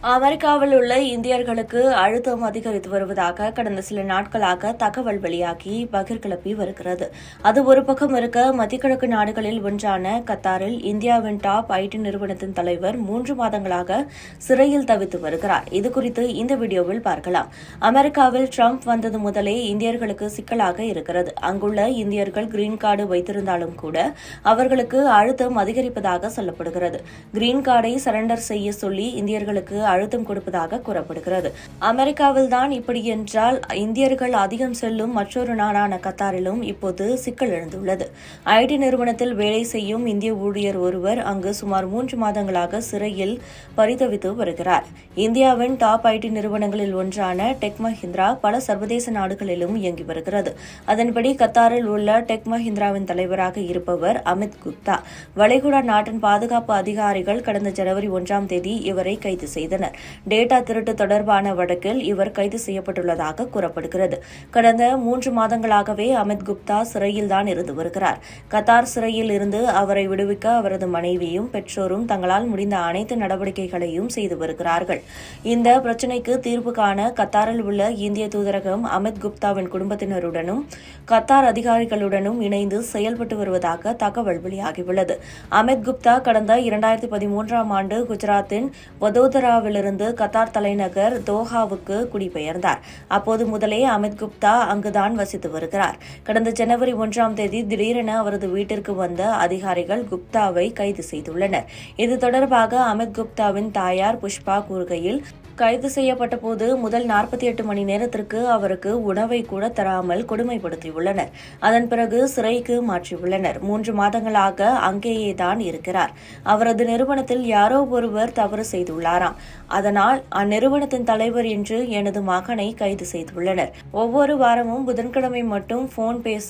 அமெரிக்காவில் உள்ள இந்தியர்களுக்கு அழுத்தம் அதிகரித்து வருவதாக கடந்த சில நாட்களாக தகவல் வெளியாகி பகிர் கிளப்பி வருகிறது. அது ஒரு பக்கம் இருக்க, மத்திய கிழக்கு நாடுகளில் ஒன்றான கத்தாரில் இந்தியாவின் டாப் ஐடி நிறுவனத்தின் தலைவர் 3 மாதங்களாக சிறையில் தவித்து வருகிறார். இதுகுறித்து இந்த வீடியோவில் பார்க்கலாம். அமெரிக்காவில் ட்ரம்ப் வந்தது முதலே இந்தியர்களுக்கு சிக்கலாக இருக்கிறது. அங்குள்ள இந்தியர்கள் கிரீன் கார்டு வைத்திருந்தாலும் கூட அவர்களுக்கு அழுத்தம் அதிகரிப்பதாக சொல்லப்படுகிறது. கிரீன் கார்டை சரண்டர் செய்ய சொல்லி இந்தியர்களுக்கு அழுத்தம் கொடுப்பதாக கூறப்படுகிறது. அமெரிக்காவில் தான் இப்படி என்றால், இந்தியர்கள் அதிகம் செல்லும் மற்றொரு நாடான கத்தாரிலும் இப்போது சிக்கல் எழுந்துள்ளது. ஐடி நிறுவனத்தில் வேலை செய்யும் இந்திய ஊழியர் ஒருவர் அங்கு சுமார் 3 மாதங்களாக சிறையில் பரிதவித்து வருகிறார். இந்தியாவின் டாப் ஐடி நிறுவனங்களில் ஒன்றான டெக் மஹிந்திரா பல சர்வதேச நாடுகளிலும் இயங்கி வருகிறது. அதன்படி கத்தாரில் உள்ள டெக் மஹிந்திராவின் தலைவராக இருப்பவர் அமித் குப்தா. வளைகுடா நாட்டின் பாதுகாப்பு அதிகாரிகள் கடந்த ஜனவரி 1ஆம் தேதி இவரை கைது செய்தனர். டேட்டா திருட்டு தொடர்பான வழக்கில் இவர் கைது செய்யப்பட்டுள்ளதாக கூறப்படுகிறது. கடந்த 3 மாதங்களாகவே அமித் குப்தா சிறையில்தான் இருந்து வருகிறார். கத்தார் சிறையில் இருந்து அவரை விடுவிக்க அவரது மனைவியும் பெற்றோரும் தங்களால் முடிந்த அனைத்து நடவடிக்கைகளையும் செய்து வருகிறார்கள். இந்த பிரச்சினைக்கு தீர்வு காண கத்தாரில் உள்ள இந்திய தூதரகம் அமித் குப்தாவின் குடும்பத்தினருடனும் கத்தார் அதிகாரிகளுடனும் இணைந்து செயல்பட்டு வருவதாக தகவல் வெளியாகியுள்ளது. அமித் குப்தா கடந்த 2013ஆம் ஆண்டு குஜராத்தின் வதோதராவிலிருந்து கத்தார் தலைநகர் தோஹாவுக்கு குடிபெயர்ந்தார். அப்போது முதலே அமித் குப்தா அங்குதான் வசித்து வருகிறார். கடந்த ஜனவரி 1ஆம் தேதி திடீரென அவரது வீட்டிற்கு வந்த அதிகாரிகள் குப்தாவை கைது செய்துள்ளனர். இது தொடர்பாக அமித் குப்தாவின் தாயார் புஷ்பா கூறுகையில், கைது செய்யப்பட்ட போது முதல் 48 மணி நேரத்திற்கு அவருக்கு உணவை கூட தராமல் கொடுமைப்படுத்தியுள்ளனர். அதன் பிறகு சிறைக்கு மாற்றியுள்ளனர். 3 மாதங்களாக அங்கேயேதான் இருக்கிறார். அவரது நிறுவனத்தில் யாரோ ஒருவர் தவறு செய்துள்ளாராம். அதனால் அந்நிறுவனத்தின் தலைவர் என்று எனது மகனை கைது செய்துள்ளனர். ஒவ்வொரு வாரமும் புதன்கிழமை மட்டும் போன் பேச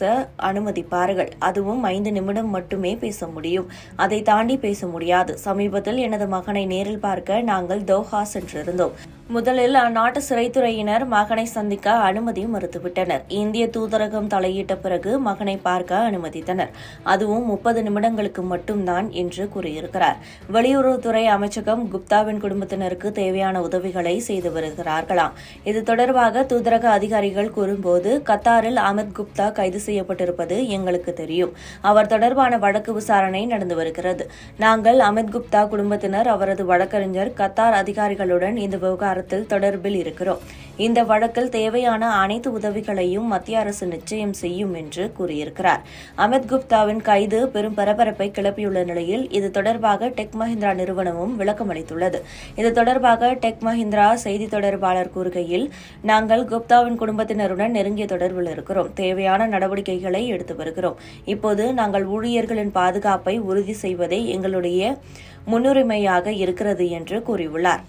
அனுமதிப்பார்கள். அதுவும் 5 நிமிடம் மட்டுமே பேச முடியும். அதை தாண்டி பேச முடியாது. சமீபத்தில் எனது மகனை நேரில் பார்க்க நாங்கள் தோஹா சென்றிருந்தோம். முதலில் அந்நாட்டு சிறைத்துறையினர் மகனை சந்திக்க அனுமதி மறுத்துவிட்டனர். இந்திய தூதரகம் தலையிட்ட பிறகு மகனை பார்க்க அனுமதித்தனர். அதுவும் 30 நிமிடங்களுக்கு மட்டும்தான் என்று கூறியிருக்கிறார். வெளியுறவுத்துறை அமைச்சகம் குப்தாவின் குடும்பத்தினருக்கு தேவையான உதவிகளை செய்து வருகிறார்களாம். இது தொடர்பாக தூதரக அதிகாரிகள் கூறும்போது, கத்தாரில் அமித் குப்தா கைது செய்யப்பட்டிருப்பது எங்களுக்கு தெரியும். அவர் தொடர்பான வழக்கு விசாரணை நடந்து வருகிறது. நாங்கள் அமித் குப்தா குடும்பத்தினர், அவரது வழக்கறிஞர், கத்தார் அதிகாரிகளுடன் இந்த விவகாரத்தில் தொடர்பில் இருக்கிறோம். இந்த வழக்கில் தேவையான அனைத்து உதவிகளையும் மத்திய அரசு நிச்சயம் செய்யும் என்று கூறியிருக்கிறார். அமித் குப்தாவின் கைது பெரும் பரபரப்பை கிளப்பியுள்ள நிலையில் இது தொடர்பாக டெக் மஹிந்திரா நிறுவனமும் விளக்கமளித்துள்ளது. இது தொடர்பாக டெக் மஹிந்திரா செய்தி தொடர்பாளர் கூறுகையில், நாங்கள் குப்தாவின் குடும்பத்தினருடன் நெருங்கிய தொடர்பில் இருக்கிறோம். தேவையான நடவடிக்கைகளை எடுத்து வருகிறோம். இப்போது நாங்கள் ஊழியர்களின் பாதுகாப்பை உறுதி செய்வதே எங்களுடைய முன்னுரிமையாக இருக்கிறது என்று கூறியுள்ளார்.